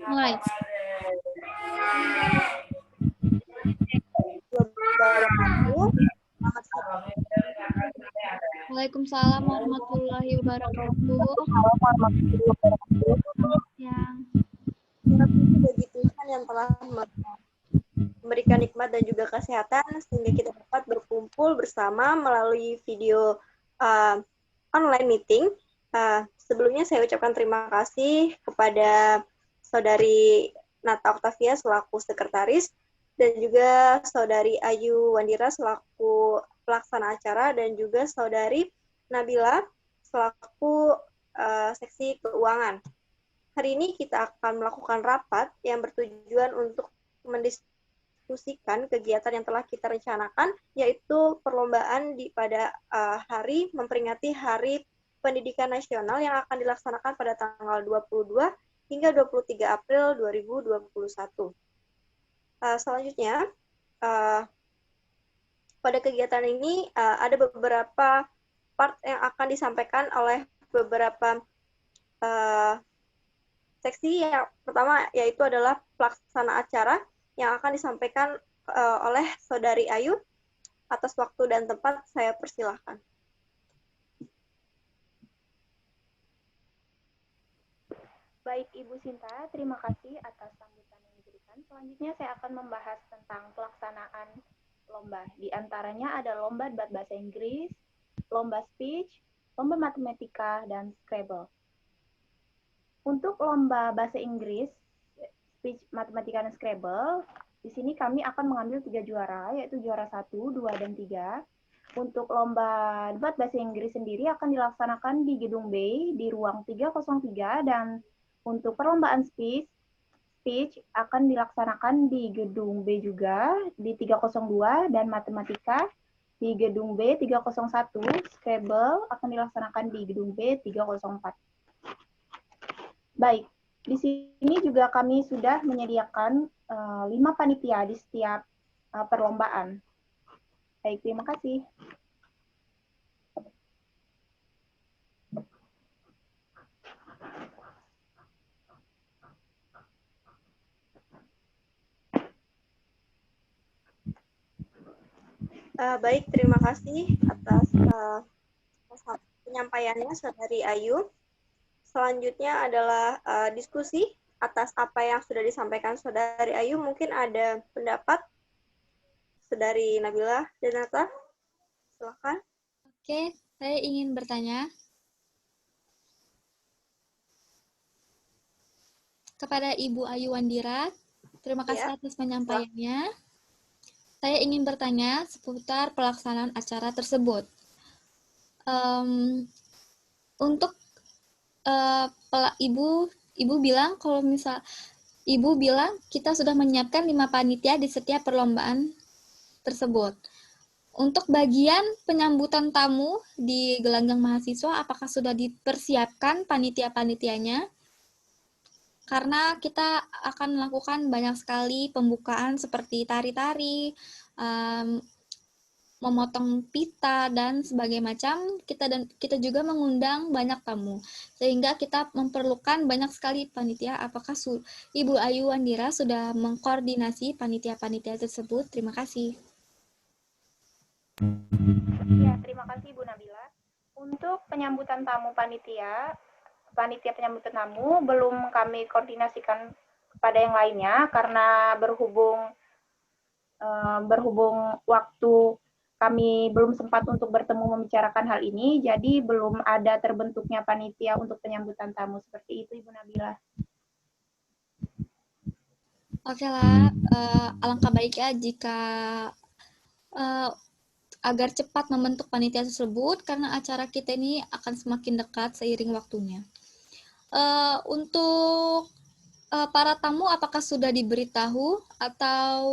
Mulai. Waalaikumsalam warahmatullahi wabarakatuh. Yang bagi Tuhan yang telah memberikan nikmat dan juga kesehatan sehingga kita dapat berkumpul bersama melalui video online meeting. Sebelumnya saya ucapkan terima kasih kepada Saudari Nata Oktavia selaku sekretaris dan juga Saudari Ayu Wandira selaku pelaksana acara dan juga Saudari Nabila selaku seksi keuangan. Hari ini kita akan melakukan rapat yang bertujuan untuk mendiskusikan kegiatan yang telah kita rencanakan, yaitu perlombaan pada hari memperingati Hari Pendidikan Nasional yang akan dilaksanakan pada tanggal 22 hingga 23 April 2021. Selanjutnya, pada kegiatan ini ada beberapa part yang akan disampaikan oleh beberapa seksi. Yang pertama yaitu adalah pelaksana acara yang akan disampaikan oleh Saudari Ayu. Atas waktu dan tempat saya persilahkan. Baik Ibu Sinta, terima kasih atas sambutan yang diberikan. Selanjutnya saya akan membahas tentang pelaksanaan lomba. Di antaranya ada lomba debat bahasa Inggris, lomba speech, lomba matematika, dan Scrabble. Untuk lomba bahasa Inggris, speech, matematika, dan Scrabble, di sini kami akan mengambil 3 juara, yaitu juara 1, 2, dan 3. Untuk lomba debat bahasa Inggris sendiri akan dilaksanakan di Gedung B, di ruang 303, dan untuk perlombaan speech akan dilaksanakan di Gedung B juga, di 302, dan matematika di Gedung B 301, Scrabble akan dilaksanakan di Gedung B 304. Baik, di sini juga kami sudah menyediakan 5 panitia di setiap perlombaan. Baik, terima kasih. Baik, terima kasih atas penyampaiannya Saudari Ayu. Selanjutnya adalah diskusi atas apa yang sudah disampaikan Saudari Ayu. Mungkin ada pendapat Saudari Nabila dan Nata. Silakan. Oke, saya ingin bertanya kepada Ibu Ayu Wandira. Terima kasih atas penyampaiannya. Saya ingin bertanya seputar pelaksanaan acara tersebut. Untuk Ibu bilang kalau misal Ibu bilang kita sudah menyiapkan 5 panitia di setiap perlombaan tersebut. Untuk bagian penyambutan tamu di gelanggang mahasiswa, apakah sudah dipersiapkan panitia-panitianya? Karena kita akan melakukan banyak sekali pembukaan seperti tari-tari, memotong pita, dan sebagainya macam. Kita juga mengundang banyak tamu, sehingga kita memerlukan banyak sekali panitia. Apakah Ibu Ayu Wandira sudah mengkoordinasi panitia-panitia tersebut? Terima kasih. Ya, terima kasih Bu Nabila. Untuk penyambutan tamu panitia penyambutan tamu belum kami koordinasikan kepada yang lainnya karena berhubung waktu kami belum sempat untuk bertemu membicarakan hal ini, jadi belum ada terbentuknya panitia untuk penyambutan tamu. Seperti itu Ibu Nabila. Oke lah, alangkah baiknya jika agar cepat membentuk panitia tersebut, karena acara kita ini akan semakin dekat seiring waktunya. Untuk para tamu, apakah sudah diberitahu atau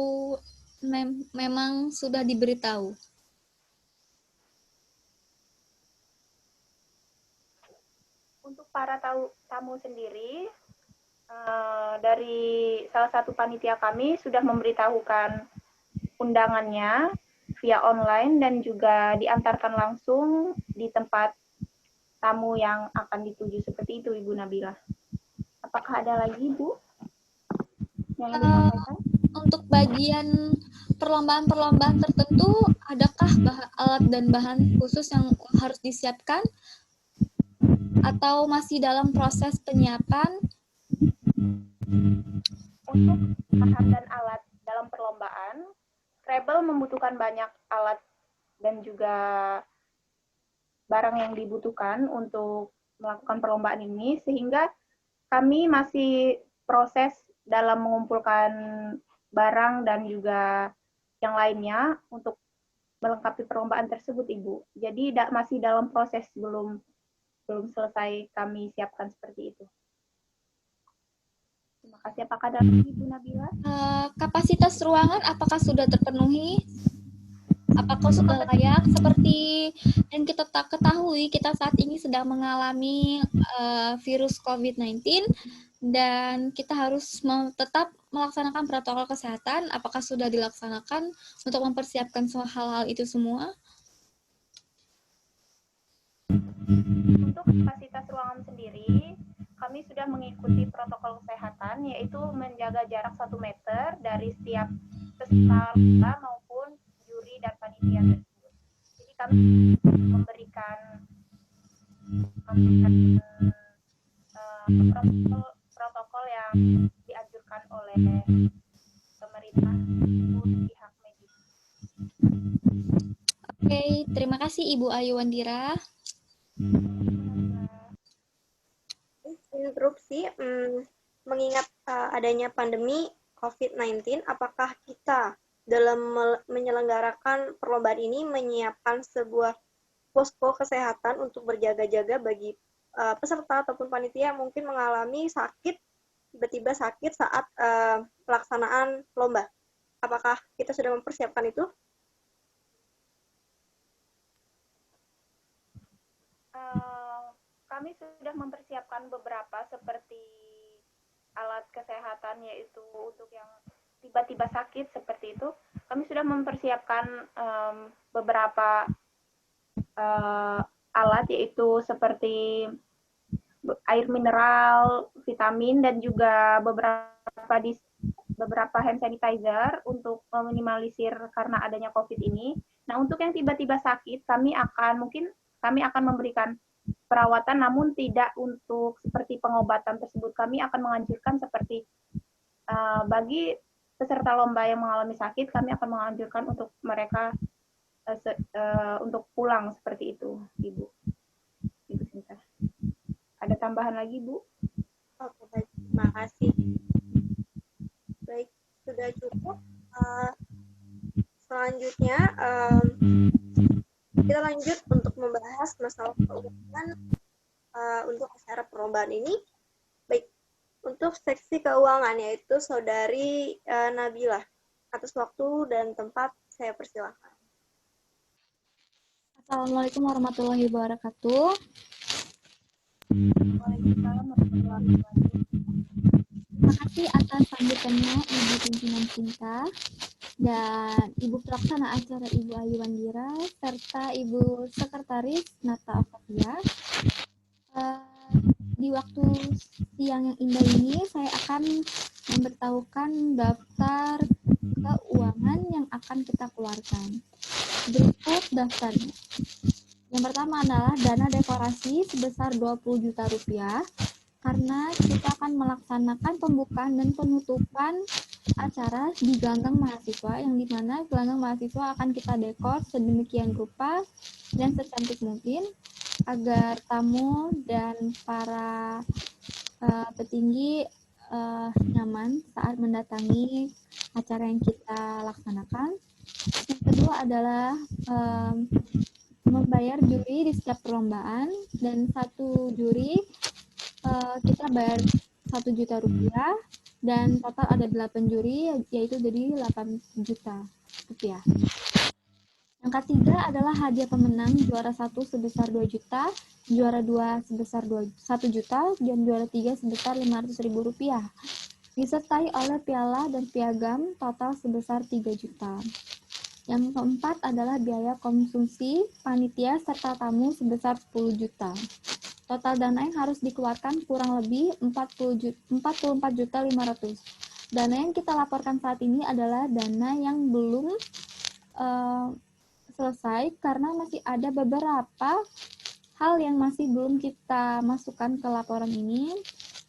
memang sudah diberitahu? Untuk para tamu sendiri, dari salah satu panitia kami sudah memberitahukan undangannya via online dan juga diantarkan langsung di tempat tamu yang akan dituju. Seperti itu Ibu Nabila. Apakah ada lagi Bu? yang ingin disampaikan? Untuk bagian perlombaan-perlombaan tertentu, adakah alat dan bahan khusus yang harus disiapkan? Atau masih dalam proses penyiapan? Untuk bahan dan alat dalam perlombaan, Scrabble membutuhkan banyak alat dan juga barang yang dibutuhkan untuk melakukan perlombaan ini, sehingga kami masih proses dalam mengumpulkan barang dan juga yang lainnya untuk melengkapi perlombaan tersebut, Ibu. Jadi masih dalam proses, belum selesai kami siapkan seperti itu. Terima kasih. Apakah ada Ibu Nabila? Kapasitas ruangan apakah sudah terpenuhi? Apakah sudah layak? Seperti yang kita ketahui, kita saat ini sedang mengalami virus COVID-19 dan kita harus tetap melaksanakan protokol kesehatan. Apakah sudah dilaksanakan untuk mempersiapkan hal-hal itu semua? Untuk kapasitas ruangan sendiri, kami sudah mengikuti protokol kesehatan, yaitu menjaga jarak 1 meter dari setiap peserta lomba maupun juri dan panitia tersebut. Jadi kami memberikan protokol yang dianjurkan oleh pemerintah untuk pihak medis. Oke, terima kasih Ibu Ayu Wandira. Interupsi, mengingat adanya pandemi COVID-19, apakah kita dalam menyelenggarakan perlombaan ini menyiapkan sebuah posko kesehatan untuk berjaga-jaga bagi peserta ataupun panitia yang mungkin mengalami tiba-tiba sakit saat pelaksanaan lomba? Apakah kita sudah mempersiapkan itu? Kami sudah mempersiapkan beberapa seperti alat kesehatan, yaitu untuk yang tiba-tiba sakit seperti itu. Kami sudah mempersiapkan beberapa alat, yaitu seperti air mineral, vitamin, dan juga beberapa hand sanitizer untuk meminimalisir karena adanya COVID ini. Nah, untuk yang tiba-tiba sakit, kami akan memberikan perawatan, namun tidak untuk seperti pengobatan tersebut. Kami akan menganjurkan seperti bagi peserta lomba yang mengalami sakit, kami akan menganjurkan untuk mereka untuk pulang seperti itu, Ibu Sinta. Ada tambahan lagi, Bu? Oke, baik. Terima kasih. Baik, sudah cukup. Selanjutnya, kita lanjut untuk membahas masalah keuangan untuk acara perlombaan ini. Baik, untuk seksi keuangan, yaitu Saudari Nabila. Atas waktu dan tempat, saya persilahkan. Assalamualaikum warahmatullahi wabarakatuh. Waalaikumsalam warahmatullahi wabarakatuh. Terima kasih atas sambutannya Ibu Pimpinan Cinta dan Ibu Pelaksana acara Ibu Ayu Wandira serta Ibu Sekretaris Nata Octavia. Di waktu siang yang indah ini saya akan memberitahukan daftar keuangan yang akan kita keluarkan. Berikut daftarnya. Yang pertama adalah dana dekorasi sebesar 20 juta rupiah karena kita akan melaksanakan pembukaan dan penutupan acara di gelanggang mahasiswa, yang dimana gelanggang mahasiswa akan kita dekor sedemikian rupa dan secantik mungkin agar tamu dan para petinggi nyaman saat mendatangi acara yang kita laksanakan. Yang kedua adalah membayar juri di setiap perlombaan, dan satu juri kita bayar 1 juta rupiah dan total ada 8 juri, yaitu jadi 8 juta rupiah. Yang ketiga adalah hadiah pemenang, juara 1 sebesar 2 juta, juara 2 sebesar 1 juta, dan juara 3 sebesar 500.000 rupiah. Disertai oleh piala dan piagam total sebesar 3 juta. Yang keempat adalah biaya konsumsi panitia serta tamu sebesar 10 juta. Total dana yang harus dikeluarkan kurang lebih 44.500. Dana yang kita laporkan saat ini adalah dana yang belum selesai karena masih ada beberapa hal yang masih belum kita masukkan ke laporan ini.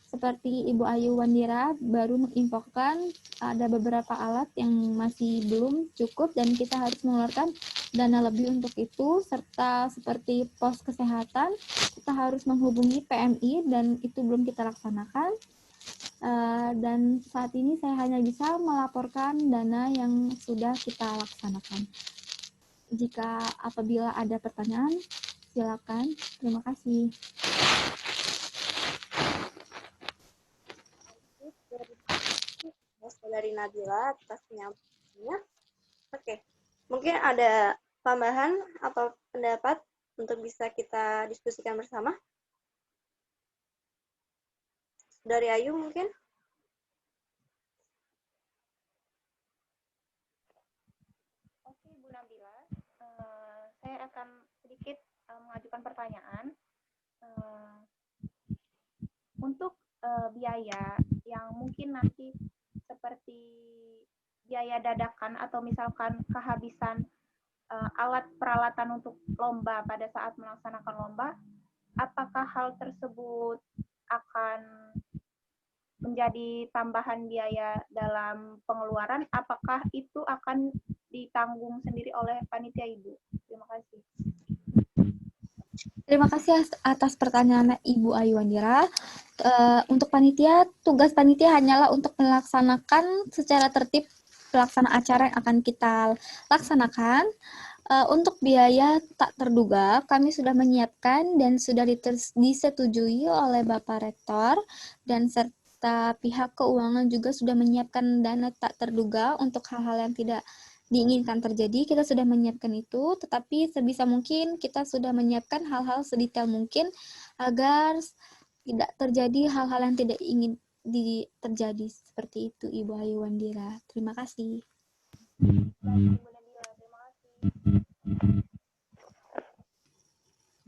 Seperti Ibu Ayu Wandira baru menginfokan ada beberapa alat yang masih belum cukup dan kita harus mengeluarkan dana lebih untuk itu, serta seperti pos kesehatan kita harus menghubungi PMI dan itu belum kita laksanakan. Dan saat ini saya hanya bisa melaporkan dana yang sudah kita laksanakan. Jika apabila ada pertanyaan, silakan. Terima kasih. Dari Nabila atas penyampaiannya. Oke, mungkin ada tambahan atau pendapat untuk bisa kita diskusikan bersama? Dari Ayu mungkin? Oke, Bu Nabila, saya akan sedikit mengajukan pertanyaan. Untuk biaya yang mungkin nanti seperti biaya dadakan atau misalkan kehabisan alat peralatan untuk lomba pada saat melaksanakan lomba, apakah hal tersebut akan menjadi tambahan biaya dalam pengeluaran? Apakah itu akan ditanggung sendiri oleh panitia Ibu? Terima kasih. Terima kasih atas pertanyaan Ibu Ayu Wandira. Untuk panitia, tugas panitia hanyalah untuk melaksanakan secara tertib pelaksanaan acara yang akan kita laksanakan. Untuk biaya tak terduga, kami sudah menyiapkan dan sudah disetujui oleh Bapak Rektor dan serta pihak keuangan juga sudah menyiapkan dana tak terduga untuk hal-hal yang tidak diinginkan terjadi. Kita sudah menyiapkan itu, tetapi sebisa mungkin kita sudah menyiapkan hal-hal sedetail mungkin agar tidak terjadi hal-hal yang tidak ingin terjadi seperti itu, Ibu Ayu Wandira. Terima kasih.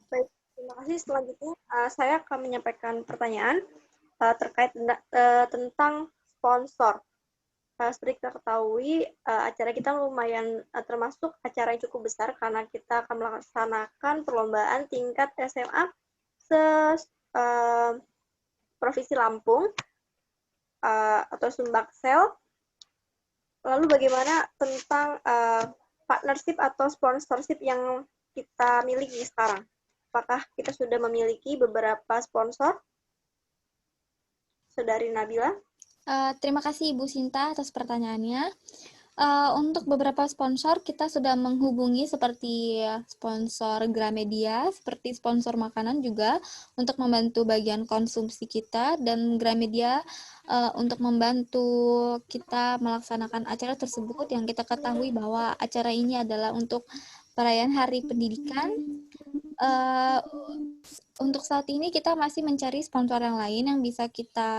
Baik, terima kasih. Selanjutnya saya akan menyampaikan pertanyaan terkait tentang sponsor. Seperti kita ketahui, acara kita lumayan termasuk acara yang cukup besar karena kita akan melaksanakan perlombaan tingkat SMA Provinsi Lampung atau Sumbaksel. Lalu bagaimana tentang partnership atau sponsorship yang kita miliki sekarang? Apakah kita sudah memiliki beberapa sponsor? Saudari Nabila? Terima kasih Ibu Sinta atas pertanyaannya. Untuk beberapa sponsor kita sudah menghubungi seperti sponsor Gramedia, seperti sponsor makanan juga untuk membantu bagian konsumsi kita, dan Gramedia untuk membantu kita melaksanakan acara tersebut yang kita ketahui bahwa acara ini adalah untuk perayaan Hari Pendidikan. Untuk saat ini kita masih mencari sponsor yang lain yang bisa kita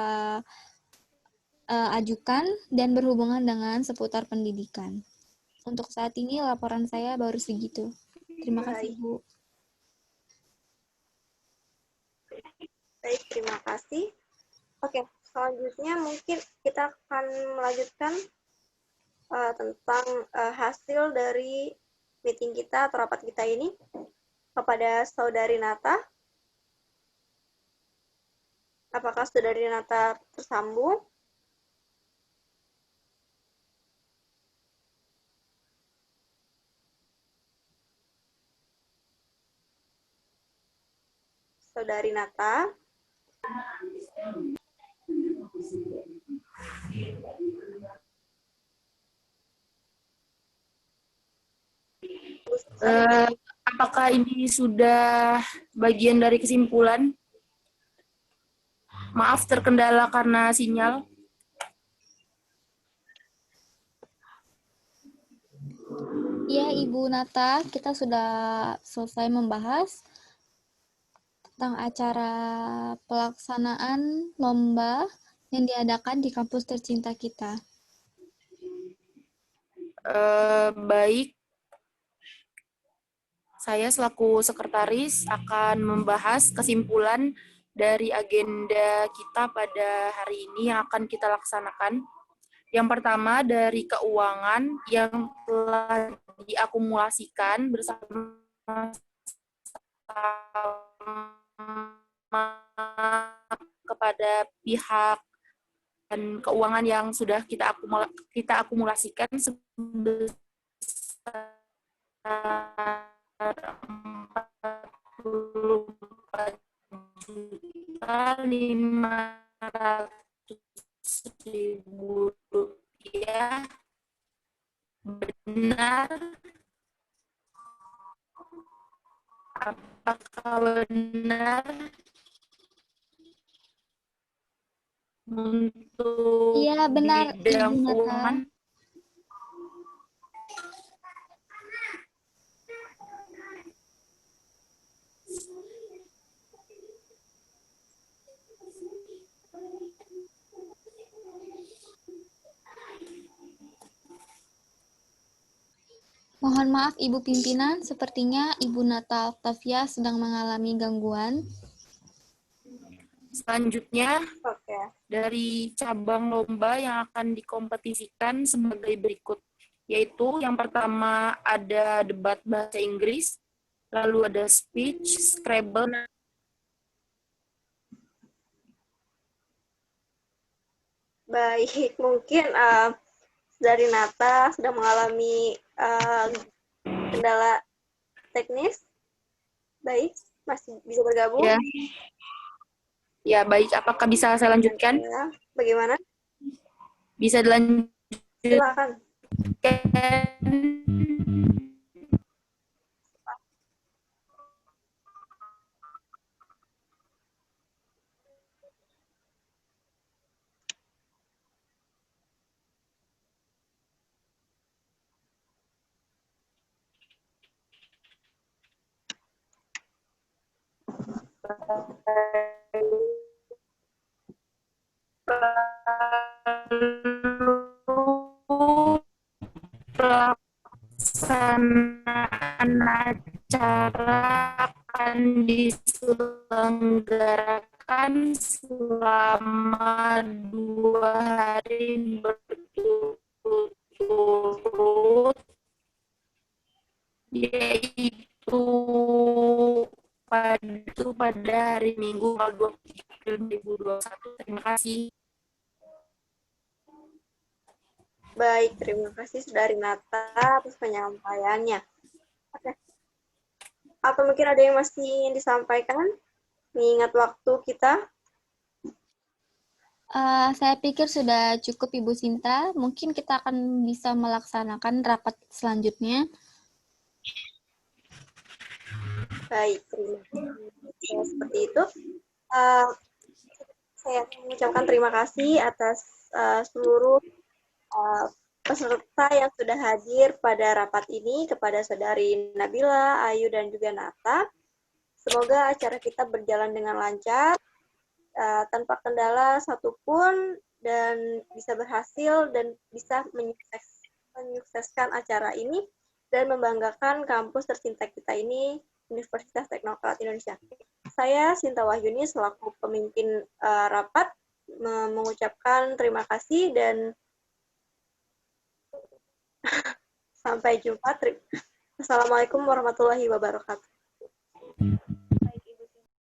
ajukan dan berhubungan dengan seputar pendidikan. Untuk saat ini laporan saya baru segitu. Terima kasih, Bu. Baik, terima kasih. Oke, selanjutnya mungkin kita akan melanjutkan tentang hasil dari meeting kita atau rapat kita ini kepada Saudari Nata. Apakah Saudari Nata tersambung? Saudari Nata. Apakah ini sudah bagian dari kesimpulan? Maaf terkendala karena sinyal. Ya, Ibu Nata, kita sudah selesai membahas tentang acara pelaksanaan lomba yang diadakan di kampus tercinta kita. Baik, saya selaku sekretaris akan membahas kesimpulan dari agenda kita pada hari ini yang akan kita laksanakan. Yang pertama dari keuangan yang telah diakumulasikan bersama kepada pihak dan keuangan yang sudah kita akumulasikan sebesar 44.500.000 rupiah. Benar? Apakah benar untuk Iya, benar, bidang Ibu Nata. keuangan? Mohon maaf Ibu Pimpinan, sepertinya Ibu Nata Octavia sedang mengalami gangguan. Selanjutnya, Oke. dari cabang lomba yang akan dikompetisikan sebagai berikut, yaitu yang pertama ada debat bahasa Inggris, lalu ada speech, Scrabble. Baik, mungkin dari Nata sedang mengalami kendala teknis. Baik, masih bisa bergabung? Ya. Ya, baik. Apakah bisa saya lanjutkan? Ya, bagaimana? Bisa dilanjutkan. Silakan. Pelaksanaan acara akan diselenggarakan selama 2 hari berturut-turut, yaitu pada hari Minggu tanggal 23 April 2021. Terima kasih. Baik, terima kasih Saudari Nata atas penyampaiannya. Oke. Atau mungkin ada yang masih ingin disampaikan? Mengingat waktu kita. Saya pikir sudah cukup Ibu Sinta. Mungkin kita akan bisa melaksanakan rapat selanjutnya. Baik, terima kasih. Seperti itu. Saya mengucapkan terima kasih atas seluruh peserta yang sudah hadir pada rapat ini, kepada Saudari Nabila, Ayu, dan juga Nata. Semoga acara kita berjalan dengan lancar, tanpa kendala satupun, dan bisa berhasil dan bisa menyukseskan acara ini dan membanggakan kampus tercinta kita ini, Universitas Teknokrat Indonesia. Saya Sinta Wahyuni selaku pemimpin rapat mengucapkan terima kasih dan sampai jumpa. Assalamualaikum warahmatullahi wabarakatuh.